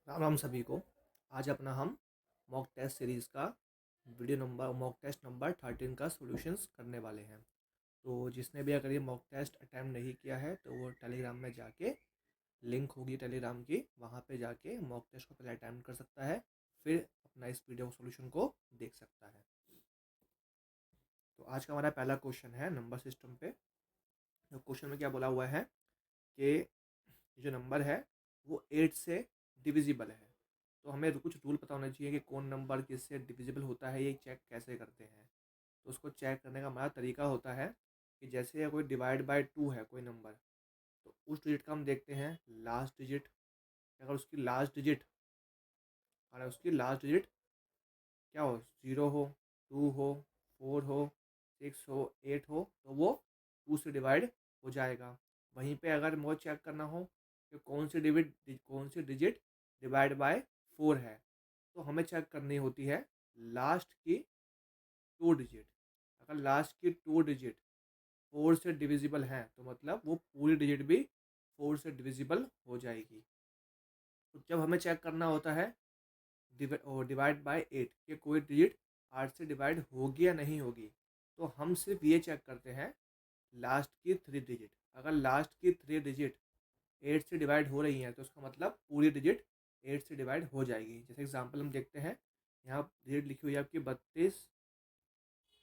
राम राम सभी को। आज अपना हम मॉक टेस्ट सीरीज़ का video number mock test number 13 का सॉल्यूशंस करने वाले हैं। तो जिसने भी अगर ये मॉक टेस्ट अटैम्प्ट नहीं किया है तो वो टेलीग्राम में जाके लिंक होगी टेलीग्राम की, वहाँ पे जाके मॉक टेस्ट को पहले अटैम्प्ट कर सकता है, फिर अपना इस वीडियो सॉल्यूशन को देख सकता है। तो आज का हमारा पहला क्वेश्चन है नंबर सिस्टम पे। तो क्वेश्चन में क्या बोला हुआ है कि जो नंबर है वो 8 से डिविजिबल है। तो हमें कुछ रूल पता होना चाहिए कि कौन नंबर किससे डिविजिबल होता है, ये चेक कैसे करते हैं। तो उसको चेक करने का हमारा तरीका होता है कि जैसे कोई डिवाइड बाय 2 है कोई नंबर, तो उस डिजिट का हम देखते हैं लास्ट डिजिट। अगर उसकी लास्ट डिजिट क्या हो, 0 हो, 2 हो, 4 हो, 6 हो, 8 हो, तो वो 2 से डिवाइड हो जाएगा। वहीं पे अगर मुझे चेक करना हो कि कौन सी डिजिट डिवाइड बाय 4 है, तो हमें चेक करनी होती है लास्ट की 2 डिजिट। अगर लास्ट की 2 डिजिट 4 से डिविजिबल हैं तो मतलब वो पूरी डिजिट भी 4 से डिविजिबल हो जाएगी। तो जब हमें चेक करना होता है डिवाइड बाय 8 कि कोई डिजिट 8 से डिवाइड होगी या नहीं होगी, तो हम सिर्फ ये चेक करते हैं लास्ट की 3 डिजिट। अगर लास्ट की 3 डिजिट 8 से डिवाइड हो रही हैं तो उसका मतलब पूरी डिजिट 8 से डिवाइड हो जाएगी। जैसे एग्जांपल हम देखते हैं, यहाँ डिजिट लिखी हुई है आपकी 32,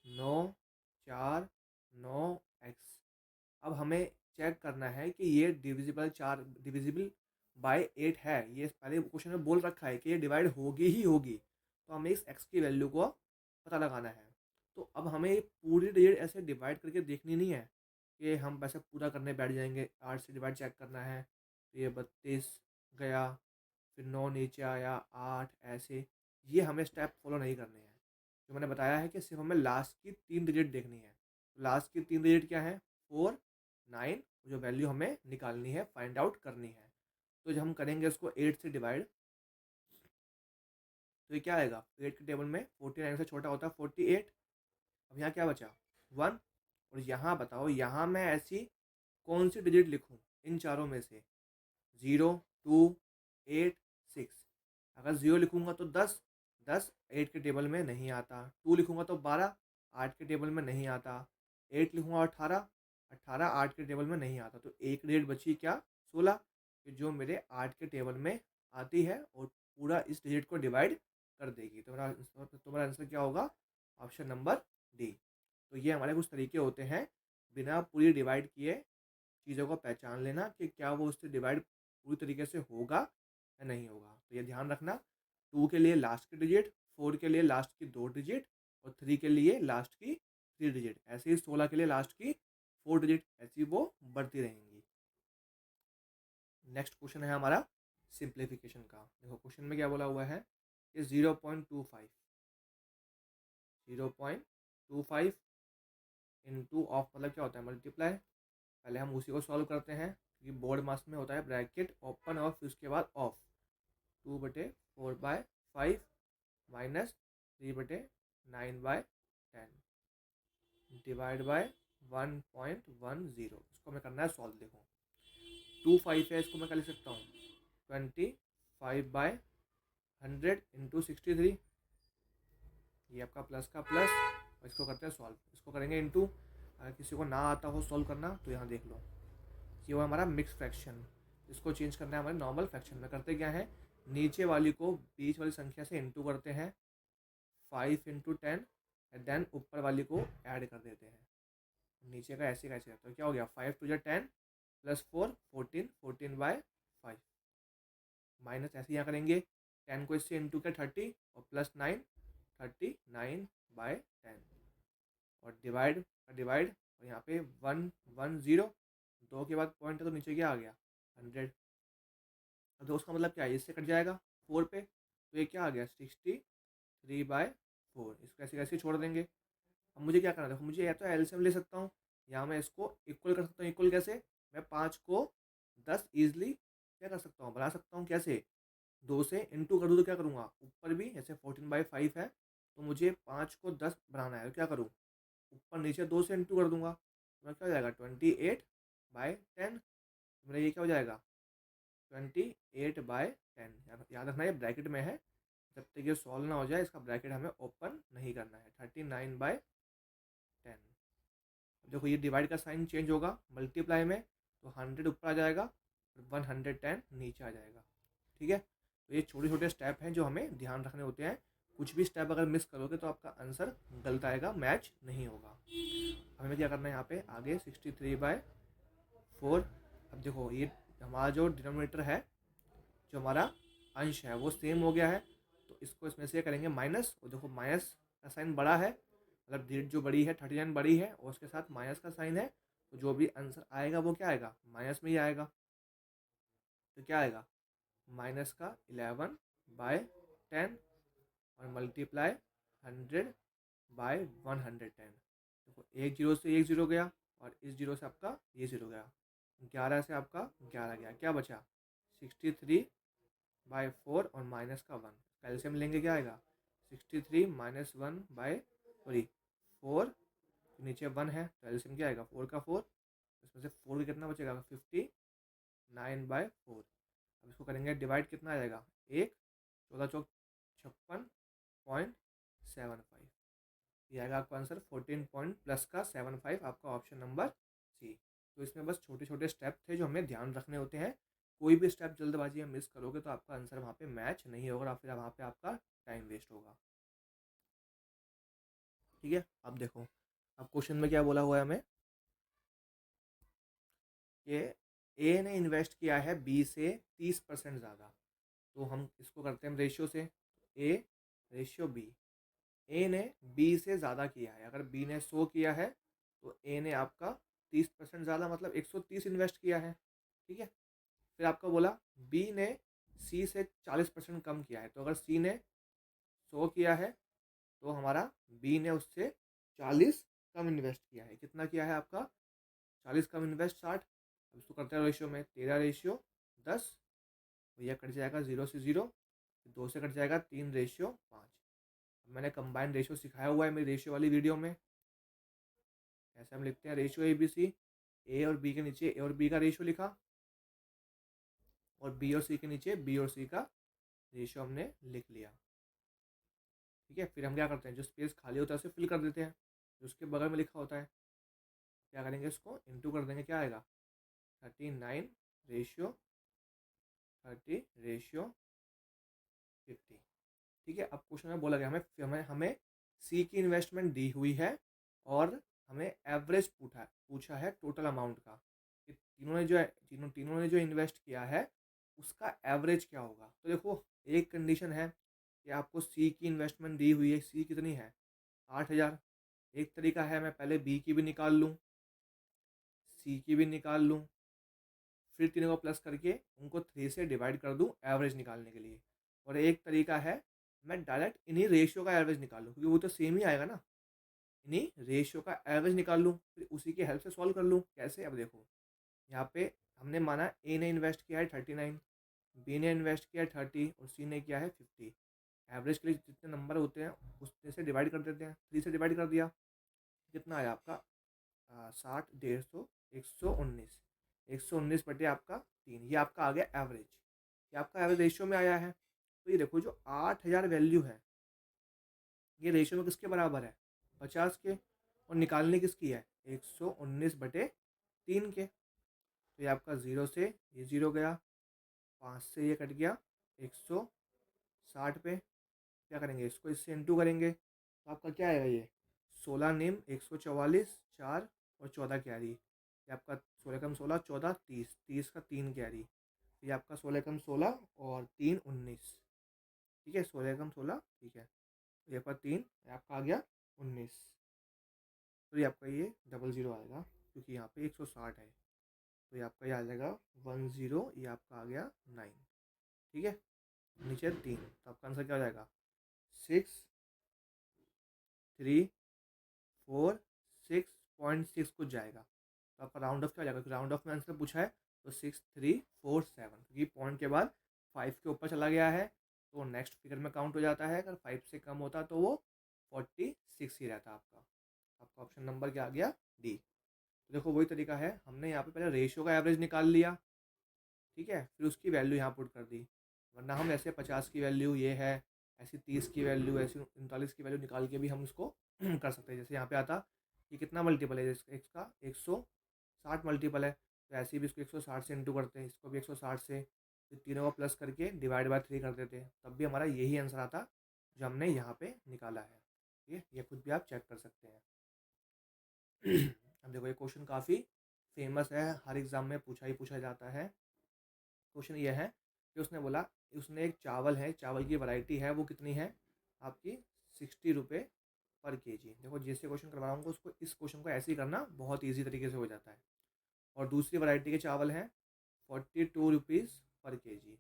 9, 4, 9 एक्स। अब हमें चेक करना है कि ये डिविजिबल बाय 8 है। ये पहले क्वेश्चन में बोल रखा है कि ये डिवाइड होगी ही होगी, तो हमें इस एक्स की वैल्यू को पता लगाना है। तो अब हमें पूरी डिजिट ऐसे डिवाइड करके देखनी नहीं है कि हम वैसे पूरा करने बैठ जाएंगे। 8 से डिवाइड चेक करना है तो ये 32 गया, फिर 9 नीचे आया, 8 ऐसे। ये हमें स्टेप फॉलो नहीं करने हैं। जो मैंने बताया है कि सिर्फ हमें लास्ट की 3 डिजिट देखनी है। लास्ट की 3 डिजिट क्या है, 4, 9, जो वैल्यू हमें निकालनी है, फाइंड आउट करनी है। तो जब हम करेंगे इसको 8 से डिवाइड, तो ये क्या आएगा, 8 के टेबल में 49 से छोटा होता है 48। अब यहाँ क्या बचा, 1। और यहाँ बताओ, यहाँ मैं ऐसी कौन सी डिजिट लिखूँ इन चारों में से, 0, 2, 8, 6। अगर 0 लिखूँगा तो 10, 10 8 के टेबल में नहीं आता। 2 लिखूँगा तो 12, 8 के टेबल में नहीं आता। 8 लिखूँगा 18, 18 8 के टेबल में नहीं आता। तो एक डिजिट बची क्या, 16, कि जो मेरे 8 के टेबल में आती है और पूरा इस डिजिट को डिवाइड कर देगी। तो मेरा आंसर क्या होगा, ऑप्शन नंबर डी। तो ये हमारे कुछ तरीके होते हैं बिना पूरी डिवाइड किए चीज़ों को पहचान लेना कि क्या वो उससे डिवाइड पूरी तरीके से होगा या नहीं होगा। तो ये ध्यान रखना, 2 के लिए लास्ट की डिजिट, 4 के लिए लास्ट की 2 डिजिट, और 3 के लिए लास्ट की 3 डिजिट। ऐसे ही 16 के लिए लास्ट की 4 डिजिट, ऐसी वो बढ़ती रहेंगी। नेक्स्ट क्वेश्चन है हमारा सिंप्लीफिकेशन का। देखो क्वेश्चन में क्या बोला हुआ है कि 0.25 इंटू ऑफ मतलब क्या होता है, मल्टीप्लाई। पहले हम उसी को सॉल्व करते हैं क्योंकि बोर्ड मास में होता है ब्रैकेट ओपन और फिर उसके बाद ऑफ। 2/4/5 minus 3/9/10 divide by 1.10। इसको हमें करना है सॉल्व। देखो 25 है, इसको मैं क्या लिख सकता हूँ, 25/100 इंटू 63। ये आपका प्लस का प्लस, और इसको करते हैं सॉल्व। इसको करेंगे इंटू। अगर किसी को ना आता हो सॉल्व करना तो यहाँ देख लो, ये वो हमारा मिक्स फ्रैक्शन। इसको चेंज करना है हमारे नॉर्मल फ्रैक्शन में। करते क्या है, नीचे वाली को बीच वाली संख्या से इंटू करते हैं, 5 × 10, एंड देन ऊपर वाली को ऐड कर देते हैं। नीचे का ऐसे कैसे, तो क्या हो गया, 5×2 = 10 प्लस 4 14, 14/5 माइनस ऐसे यहाँ करेंगे। 10 को इससे इंटू किया 30, और प्लस 9 39/10, और डिवाइड और यहाँ पे 110, 2 के बाद पॉइंट है तो नीचे क्या आ गया, 100। अब तो उसका मतलब क्या है, इससे कट जाएगा 4 पे, तो ये क्या आ गया, 63/4। इसको ऐसे कैसे छोड़ देंगे। अब मुझे क्या करना है, देखो मुझे या तो एलसीएम ले सकता हूँ, या मैं इसको इक्वल कर सकता हूँ। इक्वल कैसे, मैं 5 को 10 ईजिली क्या कर सकता हूँ, बना सकता हूँ। कैसे, 2 से इंटू कर दूँ तो क्या करूँगा, ऊपर भी जैसे 14/5 है, तो मुझे 5 को 10 बनाना है, तो क्या करूँ, ऊपर नीचे 2 से इंटू कर दूंगा। तो मेरा क्या हो जाएगा, 28/10। मेरा ये क्या हो जाएगा, 28/10 10। याद रखना ये ब्रैकेट में है, जब तक ये सॉल्व ना हो जाए इसका ब्रैकेट हमें ओपन नहीं करना है। 39/10। देखो ये डिवाइड का साइन चेंज होगा मल्टीप्लाई में, तो 100 ऊपर आ जाएगा और 110 नीचे आ जाएगा। ठीक है, तो ये छोटे छोटे स्टेप हैं जो हमें ध्यान रखने होते हैं। कुछ भी स्टेप अगर मिस करोगे तो आपका आंसर गलत आएगा, मैच नहीं होगा। हमें क्या करना है यहाँ पे आगे 63/4। अब देखो ये हमारा जो डिनोमिनेटर है, जो हमारा अंश है वो सेम हो गया है, तो इसको इसमें से करेंगे माइनस। और देखो माइनस का साइन बड़ा है, मतलब डिजिट जो बड़ी है 39 बड़ी है और उसके साथ माइनस का साइन है, तो जो भी आंसर आएगा वो क्या आएगा, माइनस में ही आएगा। तो क्या आएगा, माइनस का 11/10 और मल्टीप्लाई 100/110। देखो एक जीरो से एक जीरो गया और इस जीरो से आपका ये जीरो गया, 11 से आपका 11 गया, क्या बचा 63/4 और माइनस का 1। कैल्शियम लेंगे क्या आएगा 63 माइनस 1/4, नीचे 1 है तो एल्शियम क्या आएगा 4 का 4, इसमें से 4 का कितना बचेगा 59/4। अब इसको करेंगे डिवाइड, कितना आ जाएगा 1, 14 चौक 56.75। ये आएगा आपका आंसर 14 पॉइंट प्लस का 75, आपका ऑप्शन नंबर सी। तो इसमें बस छोटे छोटे स्टेप थे जो हमें ध्यान रखने होते हैं। कोई भी स्टेप जल्दबाजी में मिस करोगे तो आपका आंसर वहाँ पे मैच नहीं होगा और फिर वहाँ पे आपका टाइम वेस्ट होगा। ठीक है, अब देखो अब क्वेश्चन में क्या बोला हुआ है हमें कि ए ने इन्वेस्ट किया है बी से 30% ज़्यादा। तो हम इसको करते हैं रेशियो से, ए रेशियो बी। ए ने बी से ज़्यादा किया है, अगर बी ने 100 किया है तो ए ने आपका 30% ज़्यादा मतलब 130 इन्वेस्ट किया है। ठीक है, फिर आपका बोला बी ने सी से 40% कम किया है, तो अगर सी ने 100 किया है तो हमारा बी ने उससे 40 कम इन्वेस्ट किया है। कितना किया है आपका 40 कम इन्वेस्ट 60। अब इसको करते हैं रेशियो में, 13/10। भैया कट जाएगा 0 से 0, 2 से कट जाएगा 3/5। मैंने कंबाइंड रेशियो सिखाया हुआ है मेरी रेशियो वाली वीडियो में। ऐसे हम लिखते हैं रेशियो ए बी सी, ए और बी के नीचे ए और बी का रेशियो लिखा और बी और सी के नीचे बी और सी का रेशियो हमने लिख लिया। ठीक है, फिर हम क्या करते हैं जो स्पेस खाली होता है उसे फिल कर देते हैं, जो उसके बगल में लिखा होता है क्या करेंगे इसको इंटू कर देंगे, क्या आएगा 39/30/50। ठीक है, अब क्वेश्चन में बोला गया हमें हमें हमें सी की इन्वेस्टमेंट दी हुई है और हमें एवरेज पूछा है टोटल अमाउंट का, कि तीनों ने जो है तीनों ने जो इन्वेस्ट किया है उसका एवरेज क्या होगा। तो देखो एक कंडीशन है कि आपको सी की इन्वेस्टमेंट दी हुई है, सी कितनी है 8,000। एक तरीका है मैं पहले बी की भी निकाल लूँ, सी की भी निकाल लूँ, फिर तीनों को प्लस करके उनको 3 से डिवाइड कर दूँ एवरेज निकालने के लिए। और एक तरीका है मैं डायरेक्ट इन्हीं रेशियो का एवरेज निकाल लूँ, क्योंकि वो तो सेम ही आएगा ना, इन्हीं रेशियो का एवरेज निकाल लूँ फिर उसी की हेल्प से सॉल्व कर लूँ। कैसे, अब देखो यहाँ पे हमने माना ए ने इन्वेस्ट किया है 39, बी ने इन्वेस्ट किया है 30 और सी ने किया है 50। एवरेज के लिए जितने नंबर होते हैं उसमें से डिवाइड कर देते हैं, 3 से डिवाइड कर दिया, कितना आया आपका 60, 150, 119, 119 बटे आपका 3, ये आपका आ गया एवरेज। ये आपका एवरेज रेशियो में आया है। तो ये देखो जो 8,000 वैल्यू है ये रेशियो में किसके बराबर है 50 के, और निकालने किसकी है 119/3 के। तो ये आपका 0 से ये 0 गया, 5 से ये कट गया 160 पे। क्या करेंगे इसको इससे इंटू करेंगे तो आपका क्या आएगा ये 16 नेम 144 4 और 14 कैरी। ये आपका 16 कम 16 14 30, 30 का 3 कैरी। ये आपका 16 कम 16 और 3 19। ठीक है, 16 कम 16, ठीक है, ये आपका 3 आपका आ गया 19। तो ये आपका ये 00 आएगा क्योंकि यहाँ पे 160 है, तो ये आपका ये आ जाएगा 10, ये आपका आ गया 9। ठीक है, नीचे 3, तो आपका आंसर क्या हो जाएगा 6,3,4,6.6 कुछ जाएगा। तो आपका राउंड ऑफ क्या हो जाएगा, राउंड ऑफ में आंसर पूछा है तो 6,3,4,7, क्योंकि पॉइंट के बाद 5 के ऊपर चला गया है तो नेक्स्ट फिगर में काउंट हो जाता है। अगर 5 से कम होता तो वो 46 ही रहता आपका। आपका ऑप्शन नंबर क्या आ गया डी। तो देखो वही तरीका है, हमने यहाँ पे पहले रेशियो का एवरेज निकाल लिया, ठीक है, फिर उसकी वैल्यू यहाँ पुट कर दी, वरना हम ऐसे 50 की वैल्यू ये है, ऐसी 30 की वैल्यू, ऐसी 39 की वैल्यू निकाल के भी हम उसको कर सकते हैं। जैसे यहाँ पे आता कि कितना मल्टीपल है इसका 160 मल्टीपल है, तो ऐसे भी इसको 160 से इंटू करते हैं, इसको भी 160 से, तो तीनों का प्लस करके डिवाइड बाय 3 कर देते हैं, तब भी हमारा यही आंसर आता जो हमने यहाँ पे निकाला है। ठीक है, ये खुद भी आप चेक कर सकते हैं। अब देखो ये क्वेश्चन काफ़ी फेमस है, हर एग्ज़ाम में पूछा जाता है। क्वेश्चन ये है कि उसने बोला, उसने एक चावल है, चावल की वैरायटी है, वो कितनी है आपकी 60 रुपये पर केजी। देखो जैसे क्वेश्चन करवाऊंगा उसको, इस क्वेश्चन को ऐसे ही करना, बहुत ईजी तरीके से हो जाता है। और दूसरी वैरायटी के चावल हैं 42 रुपीज़ पर केजी।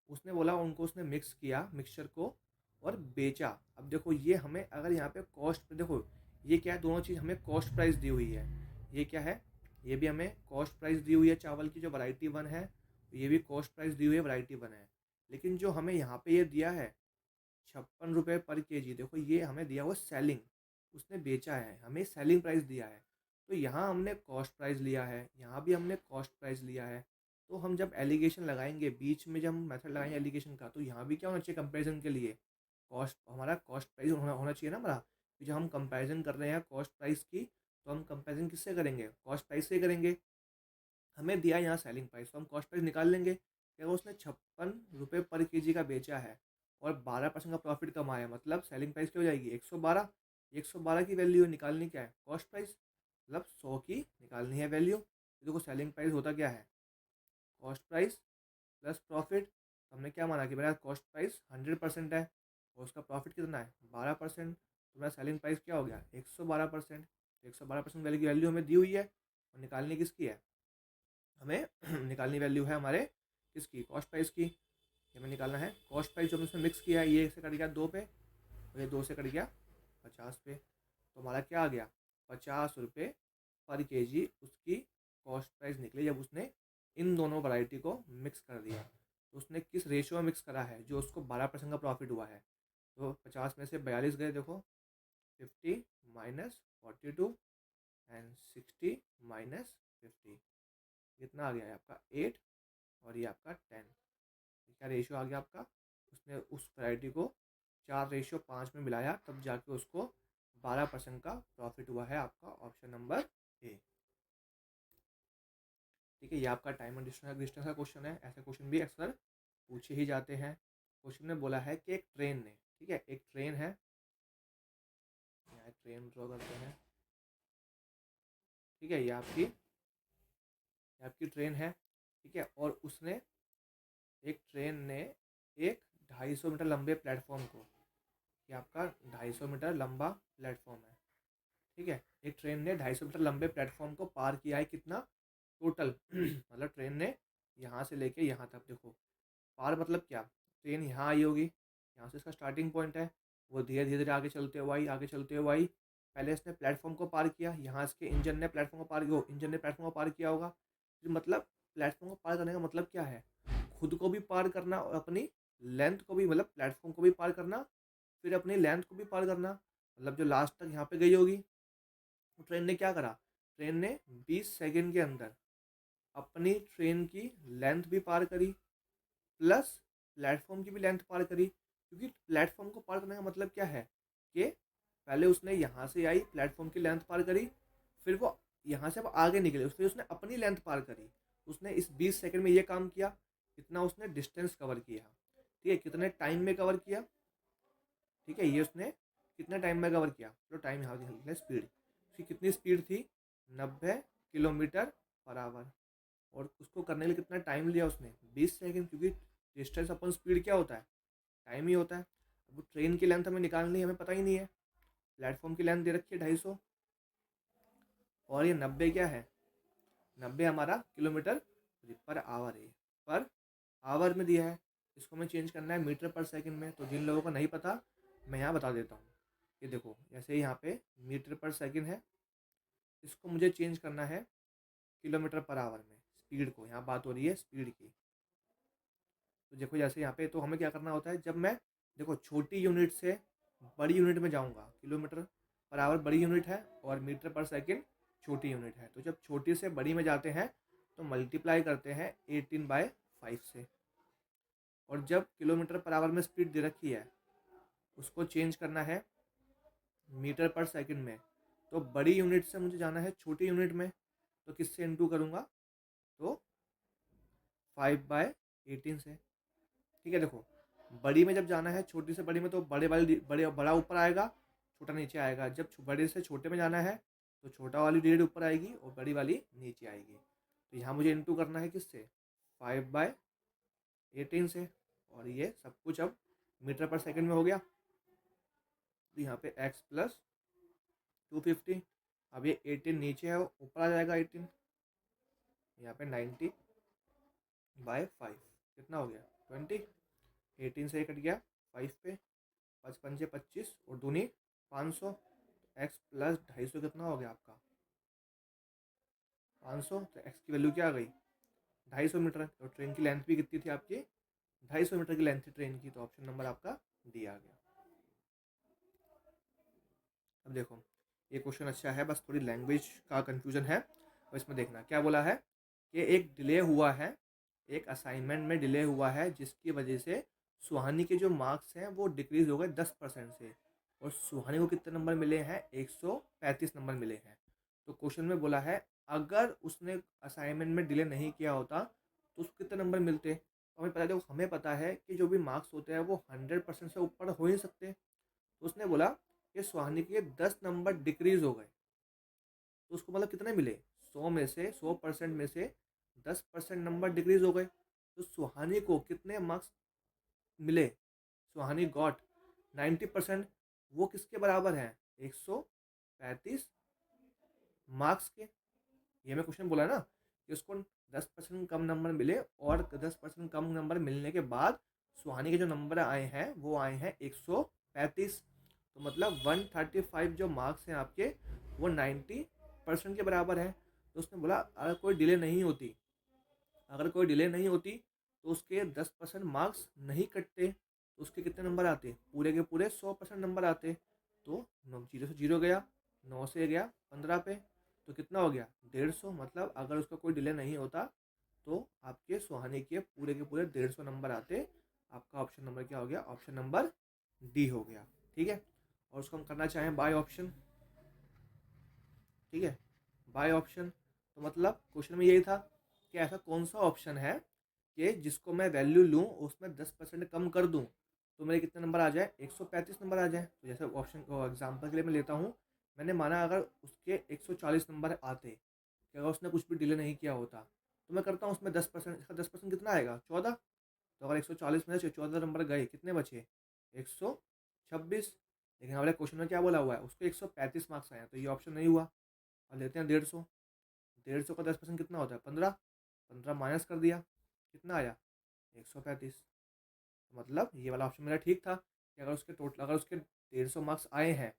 उसने बोला उनको उसने मिक्स किया मिक्सचर को और बेचा। अब देखो ये हमें अगर यहाँ पे कॉस्ट, देखो ये क्या है, दोनों चीज़ हमें कॉस्ट प्राइस दी हुई है। ये क्या है, ये भी हमें कॉस्ट प्राइस दी हुई है चावल की जो वैरायटी 1 है, ये भी कॉस्ट प्राइस दी हुई है वैरायटी 1 है। लेकिन जो हमें यहाँ पे ये दिया है 56 रुपये पर केजी, देखो ये हमें दिया हुआ सेलिंग, उसने बेचा है, हमें सेलिंग प्राइस दिया है। तो यहाँ हमने कॉस्ट प्राइस लिया है, यहाँ भी हमने कॉस्ट प्राइस लिया है। तो हम जब एलिगेशन लगाएंगे, बीच में जब हम मेथड लगाएंगे एलिगेशन का, तो यहाँ भी क्या होना चाहिए कंपैरिजन के लिए, कॉस्ट, हमारा कॉस्ट प्राइस होना चाहिए ना हमारा। तो जब हम कंपैरिजन कर रहे हैं कॉस्ट प्राइस की, तो हम कंपैरिजन किससे करेंगे, कॉस्ट प्राइस से करेंगे। हमें दिया यहाँ सेलिंग प्राइस, तो हम कॉस्ट प्राइस निकाल लेंगे। क्या उसने 56 रुपये पर केजी का बेचा है और 12% का प्रॉफिट कमाया है, मतलब सेलिंग प्राइस क्या हो जाएगी 112। 112 की वैल्यू निकालनी क्या है, कॉस्ट प्राइस, मतलब 100 की निकालनी है वैल्यू। तो देखो सेलिंग प्राइस होता क्या है, कॉस्ट प्राइस प्लस प्रॉफिट। तो हमने क्या माना कि मेरा कॉस्ट प्राइस 100% है और उसका प्रॉफिट कितना है 12%, तो मेरा सेलिंग प्राइस क्या हो गया 112%। तो 112% वैल्यू की वैल्यू हमें दी हुई है और निकालनी किसकी है, हमें निकालनी वैल्यू है हमारे किसकी, कॉस्ट प्राइस की। ये हमें निकालना है कॉस्ट प्राइस, जो हमने इसमें मिक्स किया है, ये से कट गया 2 पे और ये 2 से कट गया 50 पे, तो हमारा क्या आ गया 50 रुपये पर केजी उसकी कॉस्ट प्राइस निकली जब उसने इन दोनों वैरायटी को मिक्स कर दिया। तो उसने किस रेशियो में मिक्स करा है, जो उसको 12% का प्रॉफिट हुआ है। तो 50 में से 42 गए, देखो 50 माइनस 42 एंड 60 माइनस 50, कितना आ गया है आपका 8 और ये आपका 10। क्या रेशियो आ गया आपका, उसने उस वैरायटी को 4:5 में मिलाया, तब जाके उसको 12% का प्रॉफिट हुआ है, आपका ऑप्शन नंबर ए। ठीक है, ये आपका टाइम एंड डिस्टेंस का क्वेश्चन है, ऐसे क्वेश्चन भी अक्सर पूछे ही जाते हैं। क्वेश्चन में बोला है कि एक ट्रेन ने, ठीक है एक ट्रेन है, यहाँ ट्रेन ड्रॉ करते हैं, ठीक है ये आपकी ट्रेन है, ठीक है। और उसने, एक ट्रेन ने एक 250 मीटर लंबे प्लेटफॉर्म को, ये आपका 250 मीटर लंबा प्लेटफॉर्म है, ठीक है। एक ट्रेन ने 250 मीटर लंबे प्लेटफॉर्म को पार किया है, कितना टोटल मतलब ट्रेन ने यहाँ से लेके यहाँ तक, देखो पार मतलब क्या, ट्रेन यहाँ आई होगी, यहाँ से इसका स्टार्टिंग पॉइंट है, वो धीरे धीरे आगे चलते हुए आई, आगे चलते हुए आई, पहले इसने प्लेटफॉर्म को पार किया, यहाँ इसके इंजन ने प्लेटफॉर्म को पार किया, इंजन ने प्लेटफॉर्म को पार किया होगा। फिर मतलब प्लेटफॉर्म को पार करने का मतलब क्या है, खुद को भी पार करना और अपनी लेंथ को भी, मतलब प्लेटफॉर्म को भी पार करना, फिर अपनी लेंथ को भी पार करना, मतलब जो लास्ट तक यहाँ पे गई होगी। तो ट्रेन ने क्या करा, ट्रेन ने 20 सेकंड के अंदर अपनी ट्रेन की लेंथ भी पार करी, प्लस प्लेटफॉर्म की भी लेंथ पार करी। क्योंकि प्लेटफॉर्म को पार करने का मतलब क्या है कि पहले उसने यहाँ से आई, प्लेटफॉर्म की लेंथ पार करी, फिर वो यहाँ से अब आगे निकले, फिर उसने अपनी लेंथ पार करी। उसने इस 20 सेकंड में ये काम किया, कितना उसने डिस्टेंस कवर किया, ठीक है, कितने टाइम में कवर किया, ठीक है, ये उसने कितने टाइम में कवर किया। तो टाइम यहाँ लिखा है स्पीड, उसकी कितनी स्पीड थी 90 किलोमीटर पर आवर, और उसको करने के लिए कितना टाइम लिया उसने 20 सेकंड, क्योंकि डिस्टेंस अपन स्पीड क्या होता है, टाइम ही होता है। अब ट्रेन की लेंथ हमें निकालनी है, हमें पता ही नहीं है, प्लेटफॉर्म की लेंथ दे रखी है 250, और ये 90 क्या है, 90 हमारा किलोमीटर पर आवर है, पर आवर में दिया है, इसको हमें चेंज करना है मीटर पर सेकंड में। तो जिन लोगों को नहीं पता मैं यहाँ बता देता हूँ, ये देखो जैसे यहाँ पे मीटर पर सेकंड है, इसको मुझे चेंज करना है किलोमीटर पर आवर में, स्पीड को, यहाँ बात हो रही है स्पीड की। तो देखो जैसे यहाँ पे, तो हमें क्या करना होता है, जब मैं, देखो छोटी यूनिट से बड़ी यूनिट में जाऊँगा, किलोमीटर पर आवर बड़ी यूनिट है और मीटर पर सेकंड छोटी यूनिट है, तो जब छोटी से बड़ी में जाते हैं तो मल्टीप्लाई करते हैं 18/5 से। और जब किलोमीटर पर आवर में स्पीड दे रखी है उसको चेंज करना है मीटर पर सेकंड में, तो बड़ी यूनिट से मुझे जाना है छोटी यूनिट में, तो किससे इनटू करूँगा, तो 5/18 से। ठीक है, देखो बड़ी में जब जाना है छोटी से बड़ी में तो बड़ा ऊपर आएगा, छोटा नीचे आएगा। जब बड़े से छोटे में जाना है तो छोटा वाली डिजिट ऊपर आएगी और बड़ी वाली नीचे आएगी। तो यहाँ मुझे इनटू करना है किससे, 5/18 से, और ये सब कुछ अब मीटर पर सेकंड में हो गया। तो यहाँ पे x + 250, अब ये 18 नीचे है ऊपर आ जाएगा 18, यहाँ पे 90/5 कितना हो गया 20, 18 से कट गया 5 पे, 5×5 = 25 और दूनी 500, x + 250 कितना हो गया आपका 500। तो x की वैल्यू क्या आ गई 250 मीटर। तो ट्रेन की लेंथ भी कितनी थी आपकी 250 मीटर की लेंथ थी ट्रेन की, तो ऑप्शन नंबर आपका डी आ गया। अब देखो ये क्वेश्चन अच्छा है, बस थोड़ी लैंग्वेज का कंफ्यूजन है, और इसमें देखना क्या बोला है कि एक डिले हुआ है, एक असाइनमेंट में डिले हुआ है जिसकी वजह से सुहानी के जो मार्क्स हैं वो डिक्रीज हो गए 10% से, और सुहानी को कितने नंबर मिले हैं 135 नंबर मिले हैं। तो क्वेश्चन में बोला है अगर उसने असाइनमेंट में डिले नहीं किया होता तो उसको कितने नंबर मिलते। तो हमें पता है कि जो भी मार्क्स होते हैं वो 100% से ऊपर हो ही सकते। तो उसने बोला कि सुहानी के 10 नंबर डिक्रीज हो गए, तो उसको मतलब कितने मिले 100% में से 10% नंबर डिक्रीज हो गए, तो सुहानी को कितने मार्क्स मिले, सुहानी गॉट 90%। वो किसके बराबर है 135 मार्क्स के। ये मैं क्वेश्चन बोला ना कि उसको 10% कम नंबर मिले, और 10% कम नंबर मिलने के बाद सुहानी के जो नंबर आए हैं वो आए हैं 135। तो मतलब 135 जो मार्क्स हैं आपके वो 90% के बराबर है। तो उसने बोला अगर कोई डिले नहीं होती, अगर कोई डिले नहीं होती तो उसके 10% मार्क्स नहीं कटते, तो उसके कितने नंबर आते पूरे के पूरे 100% नंबर आते। तो 0 से 0 गया, 9 से गया 15 पे, तो कितना हो गया 150। मतलब अगर उसका कोई डिले नहीं होता तो आपके सुहानी के पूरे 150 नंबर आते। आपका ऑप्शन नंबर क्या हो गया, ऑप्शन नंबर डी हो गया। ठीक है, और उसको हम करना चाहें बाय ऑप्शन। ठीक है, बाय ऑप्शन, तो मतलब क्वेश्चन में यही था कि ऐसा कौन सा ऑप्शन है कि जिसको मैं वैल्यू लूँ उसमें 10% कम कर दूँ तो मेरे कितने नंबर आ जाए 135 नंबर आ जाए। तो जैसे ऑप्शन एग्जाम्पल के लिए मैं लेता हूँ, मैंने माना अगर उसके 140 नंबर आते कि अगर उसने कुछ भी डिले नहीं किया होता, तो मैं करता हूँ उसमें 10%, इसका 10% कितना आएगा 14। तो अगर 140 में से 14 नंबर गए कितने बचे 126। लेकिन हमारे क्वेश्चन में क्या बोला हुआ है उसको 135 मार्क्स आए हैं, तो ये ऑप्शन नहीं हुआ। और लेते हैं 150, 150 का 10% कितना होता है 15, 15 माइनस कर दिया कितना आया 135। मतलब ये वाला ऑप्शन मेरा ठीक था कि अगर उसके 150 मार्क्स आए हैं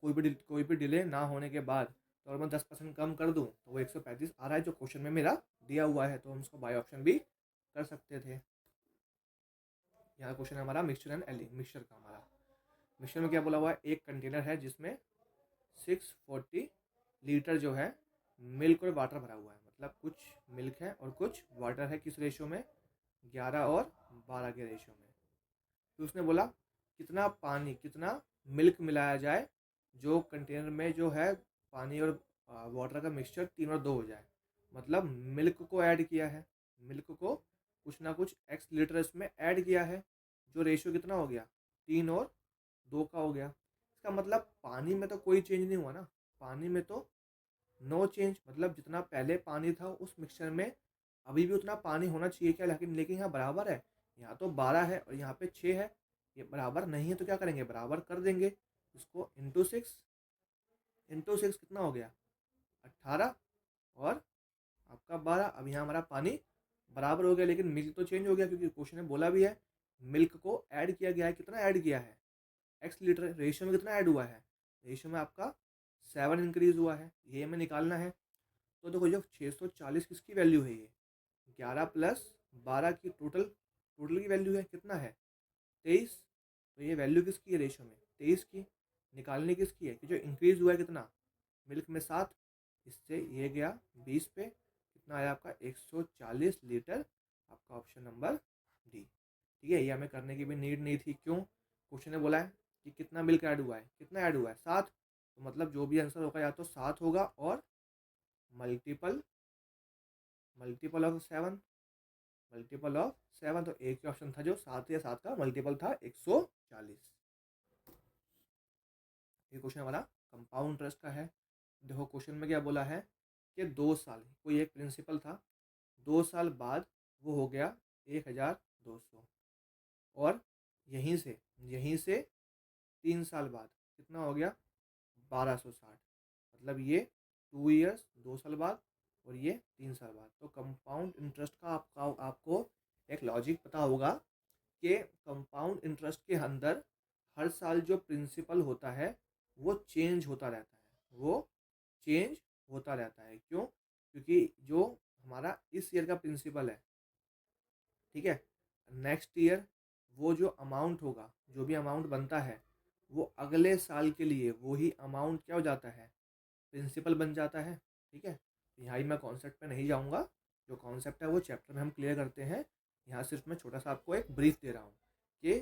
कोई भी डिले ना होने के बाद, तो अगर मैं 10% कम कर दूं तो वो 135 आ रहा है जो क्वेश्चन में मेरा दिया हुआ है, तो हम उसको बाय ऑप्शन भी कर सकते थे। यहाँ क्वेश्चन है हमारा मिक्सचर एंड मिक्सचर का। हमारा मिक्सचर में क्या बोला हुआ है, एक कंटेनर है जिसमें 640 लीटर जो है मिल्क और वाटर भरा हुआ है, मतलब कुछ मिल्क है और कुछ वाटर है, किस रेशो में 11 और 12 के रेशो में। तो उसने बोला कितना पानी कितना मिल्क मिलाया जाए जो कंटेनर में जो है पानी और वाटर का मिक्सचर 3 और 2 हो जाए। मतलब मिल्क को ऐड किया है, मिल्क को कुछ ना कुछ x लीटर इसमें ऐड किया है, जो रेशियो कितना हो गया 3 और 2 का हो गया। इसका मतलब पानी में तो कोई चेंज नहीं हुआ ना, पानी में तो नो चेंज, मतलब जितना पहले पानी था उस मिक्सचर में अभी भी उतना पानी होना चाहिए क्या, लेकिन लेकिन यहाँ बराबर है। यहाँ तो 12 है और यहाँ पे 6 है, ये बराबर नहीं है तो क्या करेंगे बराबर कर देंगे इसको। इंटू 6 कितना हो गया 18 और आपका 12। अब यहाँ हमारा पानी बराबर हो गया, लेकिन मिल्क तो चेंज हो गया क्योंकि क्वेश्चन में बोला भी है मिल्क को ऐड किया गया है। कितना ऐड किया है x लीटर, रेशियो में कितना ऐड हुआ है, रेशियो में आपका 7 इंक्रीज हुआ है, ये हमें निकालना है। तो देखो जो 640 किसकी वैल्यू है, ये 11 + 12 की टोटल की वैल्यू है, कितना है 23। तो ये वैल्यू किसकी है रेशो में 23 की, निकालने किसकी है कि जो इंक्रीज हुआ है कितना मिल्क में 7, इससे ये गया 20 पे, कितना आया आपका 140 लीटर, आपका ऑप्शन नंबर डी। ठीक है, ये हमें करने की भी नीड नहीं थी। क्यों? क्वेश्चन ने बोला है कि कितना मिल्क ऐड हुआ है, कितना ऐड हुआ है 7, तो मतलब जो भी आंसर होगा या तो 7 होगा और मल्टीपल ऑफ 7, मल्टीपल ऑफ 7, तो एक ही ऑप्शन था जो 7 या 7 का मल्टीपल था 140। ये क्वेश्चन हमारा कंपाउंड इंटरेस्ट का है। देखो क्वेश्चन में क्या बोला है कि 2 साल, कोई एक प्रिंसिपल था, 2 साल बाद वो हो गया 1200, और यहीं से 3 साल बाद कितना हो गया 1260, मतलब ये 2 ईयर्स 2 साल बाद और ये 3 साल बाद। तो कंपाउंड इंटरेस्ट का आपको एक लॉजिक पता होगा कि कंपाउंड इंटरेस्ट के अंदर हर साल जो प्रिंसिपल होता है वो चेंज होता रहता है, क्यों? क्योंकि जो हमारा इस ईयर का प्रिंसिपल है, ठीक है, नेक्स्ट ईयर वो जो अमाउंट होगा, जो भी अमाउंट बनता है, वो अगले साल के लिए वो ही अमाउंट क्या हो जाता है, प्रिंसिपल बन जाता है। ठीक है, यहाँ ही मैं कॉन्सेप्ट पे नहीं जाऊँगा, जो कॉन्सेप्ट है वो चैप्टर में हम क्लियर करते हैं। यहाँ सिर्फ मैं छोटा सा आपको एक ब्रीफ दे रहा हूँ कि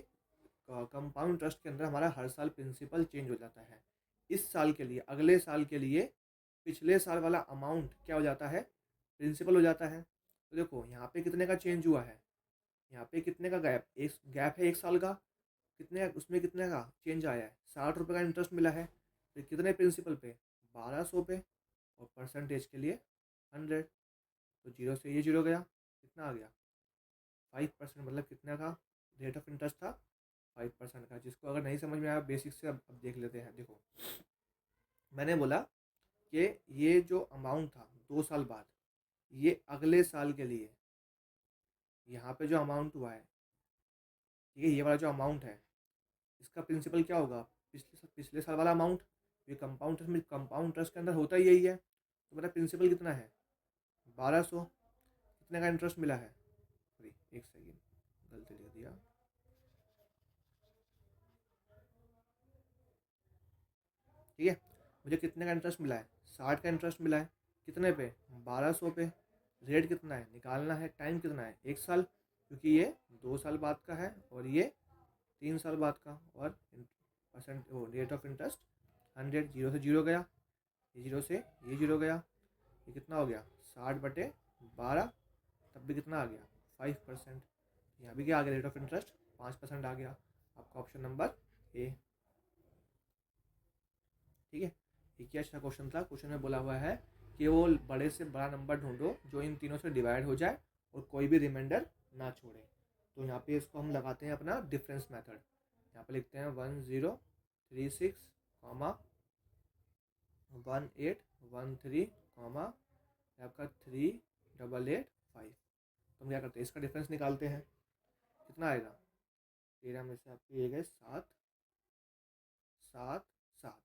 कंपाउंड इंटरेस्ट के अंदर हमारा हर साल प्रिंसिपल चेंज हो जाता है। इस साल के लिए, अगले साल के लिए पिछले साल वाला अमाउंट क्या हो जाता है, प्रिंसिपल हो जाता है। तो देखो यहाँ पे कितने का चेंज हुआ है, यहाँ पे कितने का गैप, एक गैप है 1 साल का, कितने उसमें कितने का चेंज आया है, 60 रुपये का इंटरेस्ट मिला है। तो कितने प्रिंसिपल पे, 1200 पे, और परसेंटेज के लिए 100, तो जीरो से ये जीरो गया, कितना आ गया 5%, मतलब कितना का रेट ऑफ इंटरेस्ट था 5% का। जिसको अगर नहीं समझ में आया बेसिक से अब देख लेते हैं। देखो मैंने बोला कि ये जो अमाउंट था 2 साल बाद, ये अगले साल के लिए यहाँ पे जो अमाउंट हुआ है, ठीक है, ये वाला जो अमाउंट है इसका प्रिंसिपल क्या होगा, पिछले साल वाला अमाउंट। ये कंपाउंड इंटरेस्ट के अंदर होता ही यही है। तो मेरा प्रिंसिपल कितना है 1200, कितने का इंटरेस्ट मिला है, सॉरी एक सेकेंड गलती लिख दिया, ठीक है, मुझे कितने का इंटरेस्ट मिला है, 60 का इंटरेस्ट मिला है, कितने पे 1200 पे। रेट कितना है निकालना है, टाइम कितना है 1 साल, क्योंकि ये 2 साल बाद का है और ये 3 साल बाद का। और परसेंट वो रेट ऑफ इंटरेस्ट 100, जीरो से जीरो गया, ये जीरो से ये जीरो गया, ये कितना हो गया 60/12, तब भी कितना आ गया 5%। यहाँ भी क्या आ गया, रेट ऑफ इंटरेस्ट 5% आ गया। आपका ऑप्शन नंबर ए। ठीक है, ये क्या अच्छा क्वेश्चन था। क्वेश्चन में बोला हुआ है कि वो बड़े से बड़ा नंबर ढूंढो जो इन तीनों से डिवाइड हो जाए और कोई भी रिमाइंडर ना छोड़े। तो यहाँ पे इसको हम लगाते हैं अपना डिफरेंस मेथड। यहाँ पे लिखते हैं 1036, 1813, आपका 3885। तो हम क्या करते हैं, इसका डिफरेंस निकालते हैं, कितना आएगा, 13 में से आपके ये गए 7, 7, 7,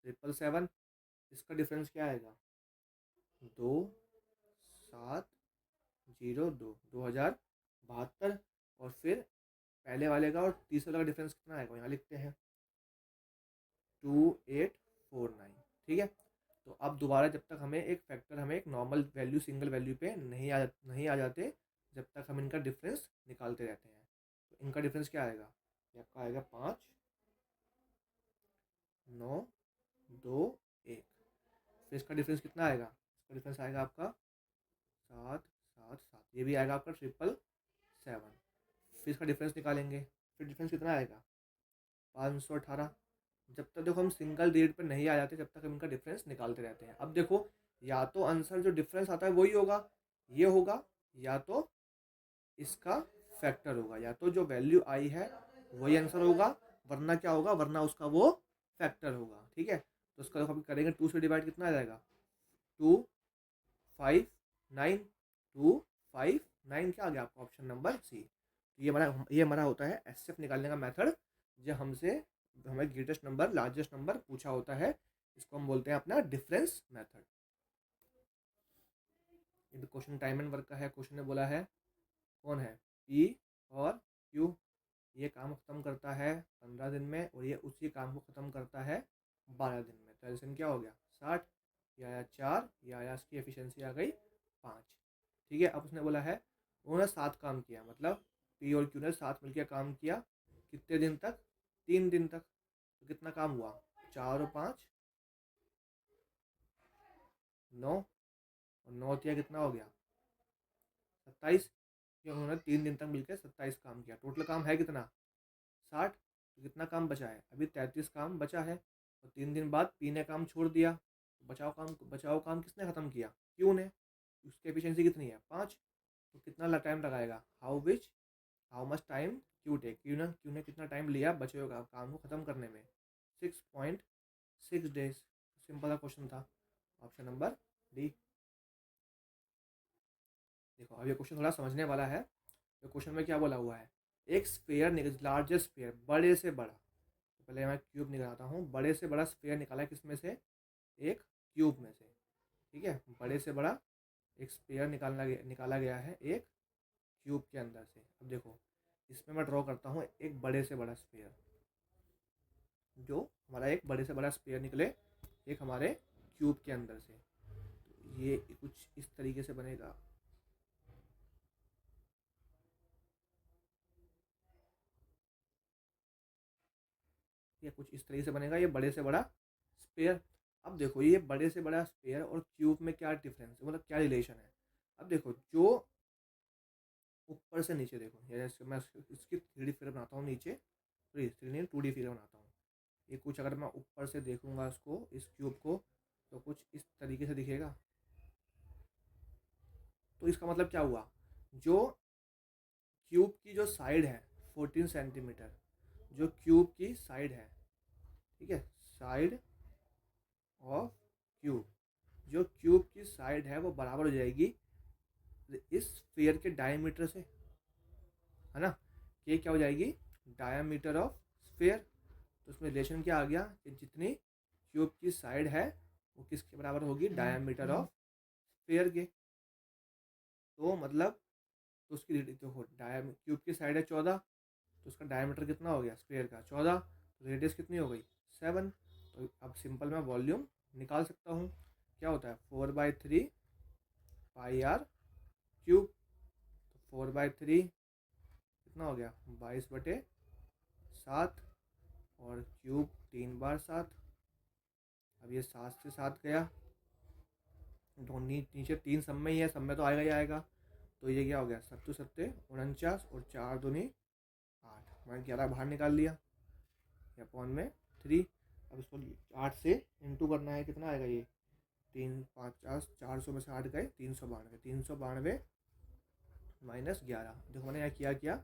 777। इसका डिफरेंस क्या आएगा 2702, 2072। और फिर पहले वाले का और तीसरे वाले का डिफरेंस कितना आएगा, यहाँ लिखते हैं 2849। ठीक है, तो अब दोबारा जब तक हमें एक फैक्टर, हमें एक नॉर्मल वैल्यू, सिंगल वैल्यू पे नहीं आ जाते, जब तक हम इनका डिफरेंस निकालते रहते हैं। तो इनका डिफरेंस क्या आएगा, ये आपका आएगा 5921। फिर इसका डिफरेंस कितना आएगा, इसका डिफरेंस आएगा आपका 777, ये भी आएगा आपका 777। फिर इसका डिफरेंस निकालेंगे, फिर डिफरेंस कितना आएगा 518। जब तक देखो हम सिंगल डिजिट पर नहीं आ जाते, जब तक हम इनका डिफरेंस निकालते रहते हैं। अब देखो या तो आंसर जो डिफरेंस आता है वही होगा, ये होगा, या तो इसका फैक्टर होगा, या तो जो वैल्यू आई है वही आंसर होगा, वरना क्या होगा, वरना उसका वो फैक्टर होगा। ठीक है, तो उसका देखो हम करेंगे, 2 से डिवाइड कितना आ जाएगा 259, 259 क्या आ गया आपका ऑप्शन नंबर सी। ये हमारा होता है एचसीएफ निकालने का मेथड, जो हमसे हमें ग्रेटेस्ट नंबर, लार्जेस्ट नंबर पूछा होता है, इसको हम बोलते हैं अपना डिफरेंस मेथड। ये क्वेश्चन टाइम एंड वर्क का है। क्वेश्चन ने बोला है कौन है पी और क्यू, ये काम ख़त्म करता है 15 दिन में और ये उसी काम को ख़त्म करता है 12 दिन में। तो एलसीएम क्या हो गया 60, ये आया 4, ये आया, इसकी एफिशिएंसी आ गई 5। ठीक है, अब उसने बोला है उन्होंने 7 काम किया, मतलब पी और क्यू ने साथ मिलकर काम किया कितने दिन तक? 3 दिन तक। तो कितना काम हुआ? 4 और 5 9, और 9 तिया कितना हो गया? 27। कि उन्होंने 3 दिन तक मिलकर 27 काम किया। टोटल काम है कितना? 60। तो कितना काम बचा है? अभी 33 काम बचा है। और 3 दिन बाद पी ने काम छोड़ दिया, तो बचाओ काम किसने ख़त्म किया? क्यू ने। उसकी एफिशिएंसी कितनी है? 5। तो कितना टाइम लगाएगा? How much time Q take? Q ने कितना टाइम लिया बचे हुए काम को ख़त्म करने में? 6.6 डेज। सिंपल सा क्वेश्चन था। Option number D. देखो अब ये क्वेश्चन थोड़ा समझने वाला है। तो क्वेश्चन में क्या बोला हुआ है? एक स्फेयर लार्जेस्ट स्फेयर, बड़े से बड़ा। तो पहले मैं क्यूब निकालता हूँ। बड़े से बड़ा स्फेयर निकाला है किसमें से? एक क्यूब में से। ठीक है, बड़े से बड़ा एक स्फेयर निकाला गया है एक क्यूब के अंदर से। अब देखो इसमें मैं ड्रॉ करता हूँ एक बड़े से बड़ा स्फेयर, जो हमारा एक बड़े से बड़ा स्फेयर निकले एक हमारे क्यूब के अंदर से। तो ये कुछ इस तरीके से बनेगा। ये कुछ इस तरीके से बनेगा, ये बड़े से बड़ा स्पेयर। अब देखो ये बड़े से बड़ा स्पेयर और क्यूब में क्या डिफरेंस है, मतलब क्या रिलेशन है? अब देखो जो ऊपर से नीचे देखो, या जैसे मैं इसकी 3D फिगर बनाता हूँ नीचे, सॉरी 3D 2D फिगर बनाता हूँ। ये कुछ अगर मैं ऊपर से देखूंगा इसको, इस क्यूब को, तो कुछ इस तरीके से दिखेगा। तो इसका मतलब क्या हुआ? जो क्यूब की जो साइड है 14 सेंटीमीटर, जो क्यूब की साइड है, ठीक है, साइड ऑफ क्यूब, जो क्यूब की साइड है वो बराबर हो जाएगी इस स्फीयर के डायमीटर से, है ना? ये क्या हो जाएगी? Diameter of sphere. तो उसमें रिलेशन क्या आ गया कि जितनी क्यूब की साइड है वो किसके बराबर होगी? डायमीटर ऑफ स्फीयर के। तो मतलब तो उसकी देखो क्यूब की साइड है 14, तो उसका डायमीटर कितना हो गया स्फीयर का? 14। तो रेडियस कितनी हो गई? 7। तो अब सिंपल मैं वॉल्यूम निकाल सकता हूँ। क्या होता है? 4/3 पाई आर क्यूब। तो 4/3 कितना हो गया? 22/7। और क्यूब 3 बार 7। अब ये 7 से 7 गया, नीचे 3 सब में ही है, सब में तो आएगा ही आएगा। तो ये क्या हो गया? 7×7 = 49 और 4×2 = 8। मैंने 11 बाहर निकाल लिया, या पॉन में 3। अब इसको 8 से इंटू करना है, कितना आएगा ये? 3×5 = 400 में से 8 गए 392। 392 - 11। देखो मैंने यहाँ किया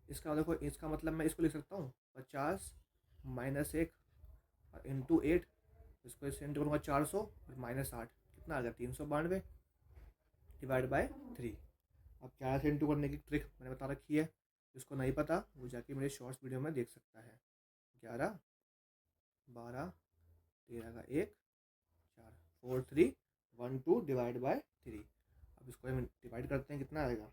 इसका देखो, इसका मतलब मैं इसको लिख सकता हूँ 50 - 1 इंटू 8। इसको इससे इंटू करूँगा 400 और -8 कितना आ गया? 392 डिवाइड बाय 3। अब 11 से इंटू करने की ट्रिक मैंने बता रखी है, जिसको नहीं पता वो जाके मेरे शॉर्ट्स वीडियो में देख सकता है। 11 12 13 का 1 4 4 3 1 2 डिवाइड बाय 3। अब इसको हम डिवाइड करते हैं, कितना आएगा?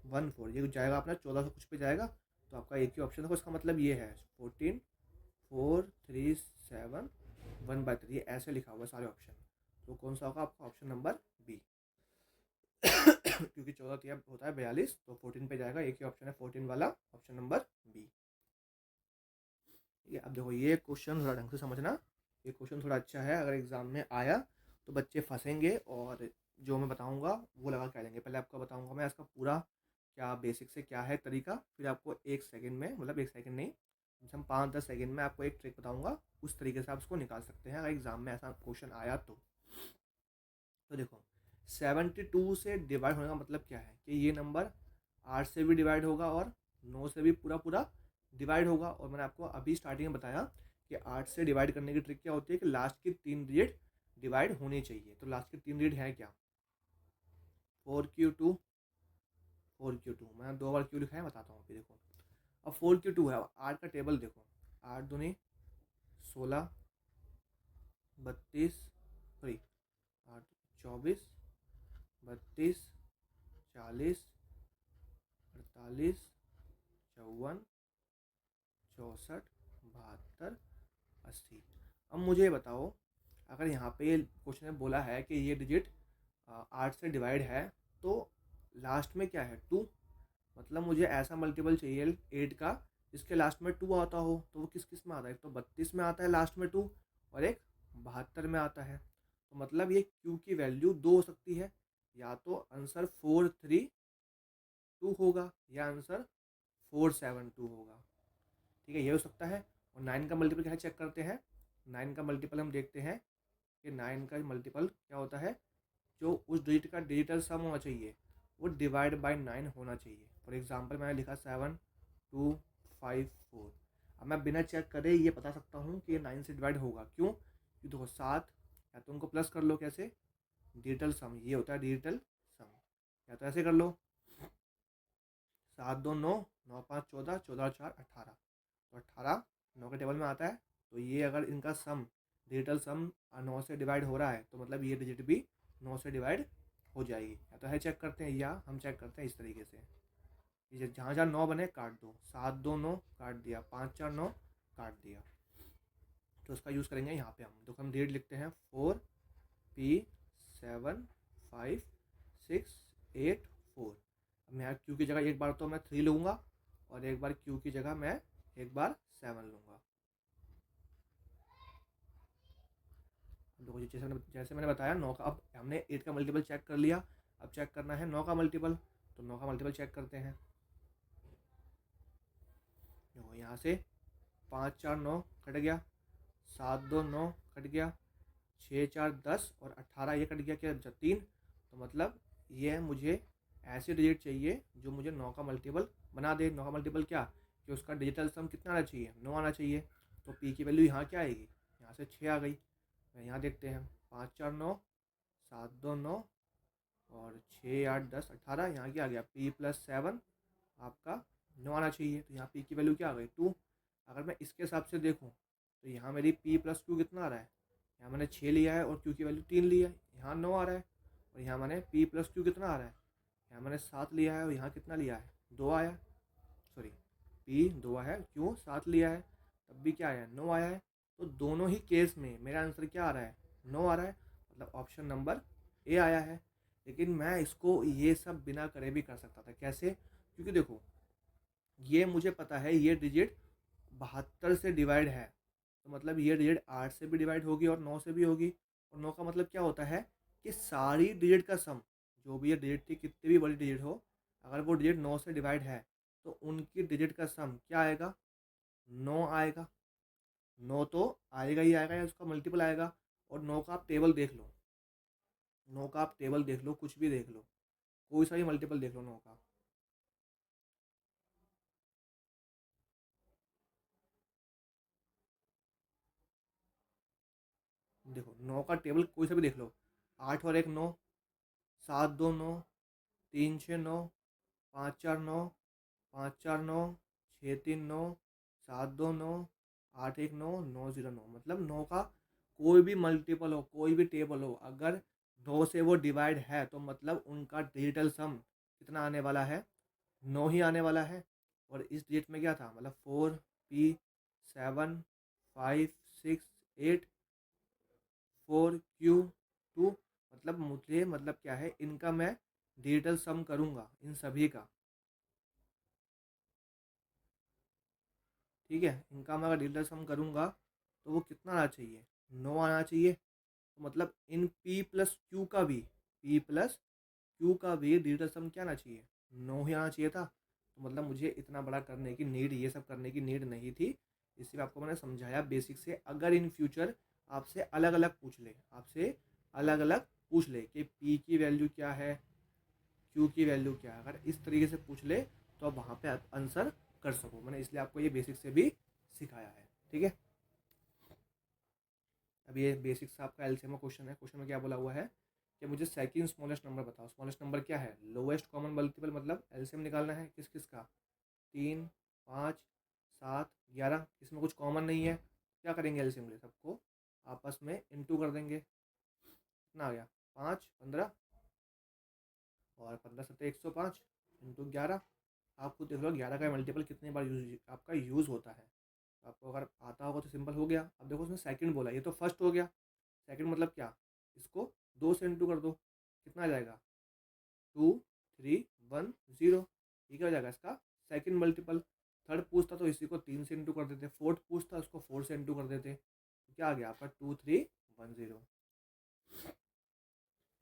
1 4। ये कुछ जाएगा अपना 1400 कुछ पे जाएगा, तो आपका एक ही ऑप्शन है। इसका मतलब ये है 14 4 3 7 1/3। ये ऐसे लिखा हुआ है सारे ऑप्शन। तो कौन सा होगा आपका? Option number B. क्योंकि 14 तिया होता है 42, तो 14 पे जाएगा। एक ही ऑप्शन है 14 वाला, ऑप्शन नंबर बी। ठीक है, अब देखो ये क्वेश्चन थोड़ा ढंग से समझना। ये क्वेश्चन थोड़ा अच्छा है, अगर एग्जाम में आया तो बच्चे फंसेंगे और जो मैं बताऊंगा वो लगा के आ जाएंगे। पहले आपको बताऊंगा मैं इसका पूरा क्या बेसिक से क्या है तरीका, फिर आपको 1 सेकंड में, मतलब 1 सेकंड नहीं, हम 5-10 सेकंड में आपको एक ट्रिक बताऊंगा। उस तरीके से आप इसको निकाल सकते हैं अगर एग्जाम में ऐसा क्वेश्चन आया तो देखो 72 से डिवाइड होने का मतलब क्या है? कि ये नंबर 8 से भी डिवाइड होगा और 9 से भी पूरा पूरा डिवाइड होगा। और मैंने आपको अभी स्टार्टिंग में बताया कि 8 से डिवाइड करने की ट्रिक क्या होती है कि लास्ट की 3 डिजिट डिवाइड होनी चाहिए। तो लास्ट की 3 डिजिट है क्या? 4Q2 4Q2। मैंने 2 बार क्यू लिखा है, बताता हूँ अभी। देखो अब 4Q2 है। 8 का टेबल देखो, 8 दूनी 16 32, सॉरी 8 24 32 40 48 54 64 72 80। अब मुझे बताओ, अगर यहाँ पे क्वेश्चन में बोला है कि ये डिजिट 8 से डिवाइड है, तो लास्ट में क्या है? 2। मतलब मुझे ऐसा मल्टीपल चाहिए 8 का जिसके लास्ट में 2 आता हो। तो वो किस किस में आता है? एक तो 32 में आता है लास्ट में 2, और एक 72 में आता है। तो मतलब ये q की वैल्यू 2 हो सकती है, या तो आंसर 432 होगा या आंसर 472 होगा। ठीक है, ये हो सकता है। और 9 का मल्टीपल क्या चेक करते हैं? 9 का मल्टीपल हम देखते हैं कि 9 का मल्टीपल क्या होता है, जो उस डिजिट का डिजिटल सम होना चाहिए वो डिवाइड बाय 9 होना चाहिए। फॉर एग्जांपल मैंने लिखा 7254। अब मैं बिना चेक करे ये बता सकता हूँ कि ये 9 से डिवाइड होगा। क्यों? क्योंकि देखो 7, या तो उनको प्लस कर लो, कैसे? डिजिटल सम, ये होता है डिजिटल सम। या तो ऐसे कर लो, 7 2 9, 9 5 14, 14 और 4 18। तो 18 9 के टेबल में आता है। तो ये अगर इनका सम, डिजिटल सम 9 से डिवाइड हो रहा है तो मतलब ये डिजिट भी 9 से डिवाइड हो जाएगी। या तो है चेक करते हैं, या हम चेक करते हैं इस तरीके से, जहाँ जहाँ 9 बने काट दो। 7 2 9 काट दिया, 5 4 9 काट दिया। तो उसका यूज़ करेंगे यहाँ पे। हम डिजिट लिखते हैं 4P75684। अब मैं क्यू की जगह एक बार तो मैं 3 लूँगा, और एक बार क्यू की जगह मैं एक बार 7 लूँगा। देखो जैसे मैंने बताया 9 का, अब हमने 8 का मल्टीपल चेक कर लिया। अब चेक करना है 9 का मल्टीपल। तो 9 का मल्टीपल चेक करते हैं। देखो यहाँ से 5 4 9 कट गया, 7 2 9 कट गया, 6 4 10 और 18 ये कट गया, क्या 3। तो मतलब ये मुझे ऐसे डिजिट चाहिए जो मुझे 9 का मल्टीपल बना दे। 9 का मल्टीपल क्या, कि उसका डिजिटल सम कितना आना चाहिए? 9 आना चाहिए। तो पी की वैल्यू यहाँ क्या आएगी? यहाँ से 6 आ गई। यहाँ देखते हैं 5 4 9, 7 2 9 और 6 8 10 18। यहाँ क्या आ गया? P+7 आपका 9 आना चाहिए। तो यहाँ पी की वैल्यू क्या आ गई? 2। अगर मैं इसके हिसाब से देखूँ तो यहाँ मेरी P+Q कितना आ रहा है? यहाँ मैंने 6 लिया है और Q की वैल्यू 3 ली है, यहाँ 9 आ रहा है। और यहाँ मैंने P+Q कितना आ रहा है? यहाँ मैंने 7 लिया है और यहाँ कितना लिया है? 2 आया। सॉरी, P 2 है, Q 7 लिया है, तब भी क्या आया? 9 आया है। तो दोनों ही केस में मेरा आंसर क्या आ रहा है? 9 आ रहा है। मतलब ऑप्शन नंबर ए आया है। लेकिन मैं इसको ये सब बिना करे भी कर सकता था। कैसे? क्योंकि देखो ये मुझे पता है ये डिजिट 72 से डिवाइड है, तो मतलब ये डिजिट 8 से भी डिवाइड होगी और 9 से भी होगी। और 9 का मतलब क्या होता है कि सारी डिजिट का सम, जो भी ये डिजिट थी कितनी भी बड़ी डिजिट हो, अगर वो डिजिट 9 से डिवाइड है तो उनकी डिजिट का सम क्या आएगा? 9 आएगा। 9 तो आएगा ही आएगा, या उसका मल्टीपल आएगा। और 9 का आप टेबल देख लो, 9 का आप टेबल देख लो, कुछ भी देख लो, कोई सा भी मल्टीपल देख लो 9 का। देखो 9 का टेबल कोई सा भी देख लो, 8 और 1 9, 7 2 9, 3 6 9, 5 4 9, 5 4 9, 6 3 9, 7 2 9, 8 1 9, 9 0 9। मतलब 9 का कोई भी मल्टीपल हो, कोई भी टेबल हो, अगर 9 से वो डिवाइड है तो मतलब उनका डिजिटल सम कितना आने वाला है? 9 ही आने वाला है। और इस डिजिट में क्या था? मतलब 4P75684 Q2। मतलब मुझे मतलब क्या है, इनका मैं डिजिटल सम करूँगा इन सभी का। ठीक है, इनका मैं अगर डिजिटल सम करूँगा तो वो कितना आना चाहिए? 9 आना चाहिए। तो मतलब इन P+Q का भी, P+Q का भी डिजिटल सम क्या आना चाहिए? 9 ही आना चाहिए था। तो मतलब मुझे इतना बड़ा करने की नीड, ये सब करने की नीड नहीं थी। इसलिए आपको मैंने समझाया बेसिक से। अगर इन फ्यूचर आपसे अलग अलग पूछ ले, आपसे अलग अलग पूछ ले कि P की वैल्यू क्या है, Q की वैल्यू क्या है, अगर इस तरीके से पूछ ले तो आप वहाँ पे आंसर कर सको। मैंने इसलिए आपको ये बेसिक से भी सिखाया है। ठीक है, अब ये बेसिक से आपका एलसीएम क्वेश्चन है। क्वेश्चन में क्या बोला हुआ है कि मुझे सेकंड स्मॉलेस्ट नंबर बताओ। स्मॉलेस्ट नंबर क्या है? लोएस्ट कॉमन मल्टीपल, मतलब एलसीएम निकालना है किस किस का? 3 5 7 11। इसमें कुछ कॉमन नहीं है। क्या करेंगे? एलसीएम ले सबको आपस में इंटू कर देंगे। कितना आ गया? 5 15, और 15 7 105 इंटू 11। आप खुद देख लो 11 का मल्टीपल कितनी बार आपका यूज़ होता है। आपको अगर आता होगा तो सिंपल हो गया। अब देखो उसने सेकंड बोला, ये तो फर्स्ट हो गया। सेकंड मतलब क्या? इसको 2 से इंटू कर दो, कितना आ जाएगा? 2 3 1 0। ये क्या हो जाएगा इसका सेकंड मल्टीपल। थर्ड पूछता तो इसी को 3 से इंटू कर देते, फोर्थ पूछता उसको 4 से इंटू कर देते, तो क्या आ गया आपका 2310।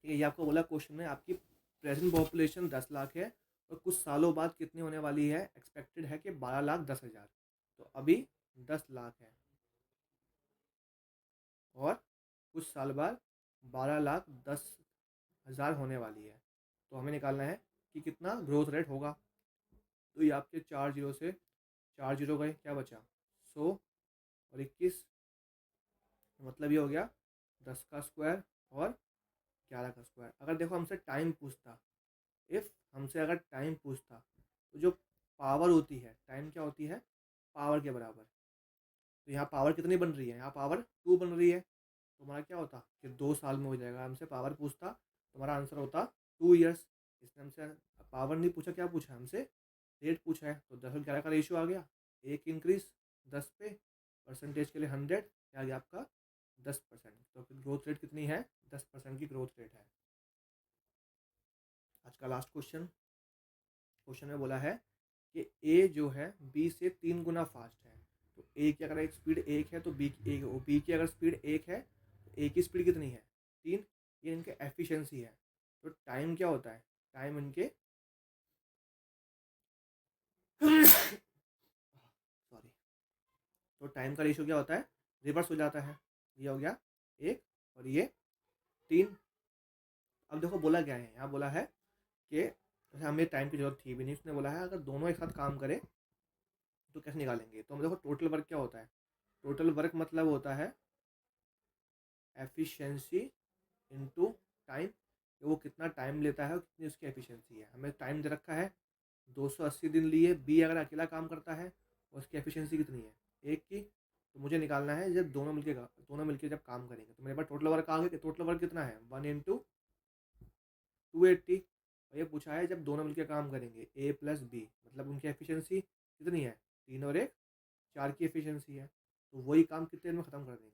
ठीक है, ये आपको बोला क्वेश्चन में आपकी प्रेजेंट पॉपुलेशन 10 लाख है और कुछ सालों बाद कितनी होने वाली है, एक्सपेक्टेड है कि 12,10,000। तो अभी 10 लाख है और कुछ साल बाद 12,10,000 होने वाली है। तो हमें निकालना है कि कितना ग्रोथ रेट होगा। तो ये आपके 4 जीरो से 4 जीरो गए, क्या बचा 100 और 21, मतलब ये हो गया 10 का स्क्वायर और 11 का स्क्वायर। अगर देखो हमसे टाइम पूछता, इफ़ हमसे अगर टाइम पूछता तो जो पावर होती है, टाइम क्या होती है, पावर के बराबर। तो यहाँ पावर कितनी बन रही है, यहाँ पावर 2 बन रही है, तो हमारा क्या होता कि 2 साल में हो जाएगा। हमसे पावर पूछता तो हमारा आंसर होता 2 ईयर्स। इसने हमसे पावर नहीं पूछा, क्या पूछा हमसे, रेट पूछा है। तो 10 और 11 का रेशियो आ गया, एक इंक्रीज 10 पे, परसेंटेज के लिए 100, क्या आ गया आपका 10%। तो फिर ग्रोथ रेट कितनी है, 10% की ग्रोथ रेट है। आज का लास्ट क्वेश्चन, क्वेश्चन में बोला है कि ए जो है बी से 3 गुना फास्ट है। तो ए की अगर एक स्पीड 1 है तो बी की अगर स्पीड 1 है तो ए की स्पीड कितनी है 3। ये इनके एफिशिएंसी है। तो टाइम क्या होता है, टाइम इनके सॉरी, तो टाइम का रेशियो क्या होता है, रिवर्स हो जाता है। ये हो गया 1 और ये 3। अब देखो बोला क्या है, यहाँ बोला है कि हमें टाइम की जरूरत थी भी नहीं, उसने बोला है अगर दोनों एक साथ काम करें तो कैसे निकालेंगे। तो हम देखो टोटल वर्क क्या होता है, टोटल वर्क मतलब होता है एफिशिएंसी इनटू टाइम, वो कितना टाइम लेता है और कितनी उसकी एफिशिएंसी है। हमें टाइम दे रखा है 280 दिन लिए, बी अगर अकेला काम करता है और उसकी एफिशिएंसी कितनी है 1 की। तो मुझे निकालना है जब दोनों मिलके जब काम करेंगे। तो मेरे पास टोटल वर्क आ गया, टोटल वर्क कितना है 1 इंटू 280। और ये पूछा है जब दोनों मिलकर काम करेंगे ए प्लस बी, मतलब उनकी एफिशिएंसी कितनी है 3 और 1 4 की एफिशिएंसी है। तो वही काम कितने दिन में ख़त्म कर देंगे,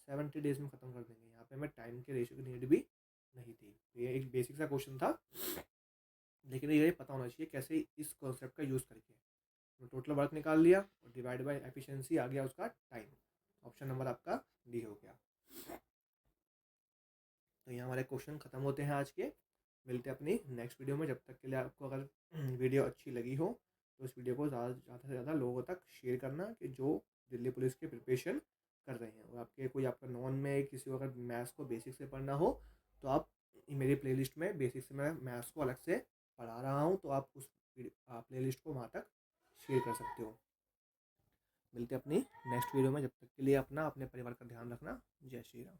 70 डेज में ख़त्म कर देंगे। यहाँ पे हमें टाइम के रेशियो की नीड भी नहीं थी। तो ये एक बेसिक सा क्वेश्चन था, लेकिन ये पता होना चाहिए कैसे इस कॉन्सेप्ट का यूज़ करके। तो टोटल वर्क निकाल लिया और डिवाइड बाय एफिशिएंसी आ गया उसका टाइम। ऑप्शन नंबर आपका डी हो गया। तो यहाँ हमारे क्वेश्चन ख़त्म होते हैं आज के। मिलते हैं अपनी नेक्स्ट वीडियो में। जब तक के लिए आपको अगर वीडियो अच्छी लगी हो तो इस वीडियो को ज़्यादा से ज़्यादा लोगों तक शेयर करना कि जो दिल्ली पुलिस के प्रिपरेशन कर रहे हैं। और आपके कोई आपका नॉन में किसी को अगर मैथ्स को बेसिक से पढ़ना हो तो आप मेरी प्लेलिस्ट में बेसिक से मैं मैथ्स को अलग से पढ़ा रहा हूँ, तो आप उस प्लेलिस्ट को वहाँ तक शेयर कर सकते हो। मिलते हैं अपनी नेक्स्ट वीडियो में, जब तक के लिए अपना अपने परिवार का ध्यान रखना। जय श्री राम।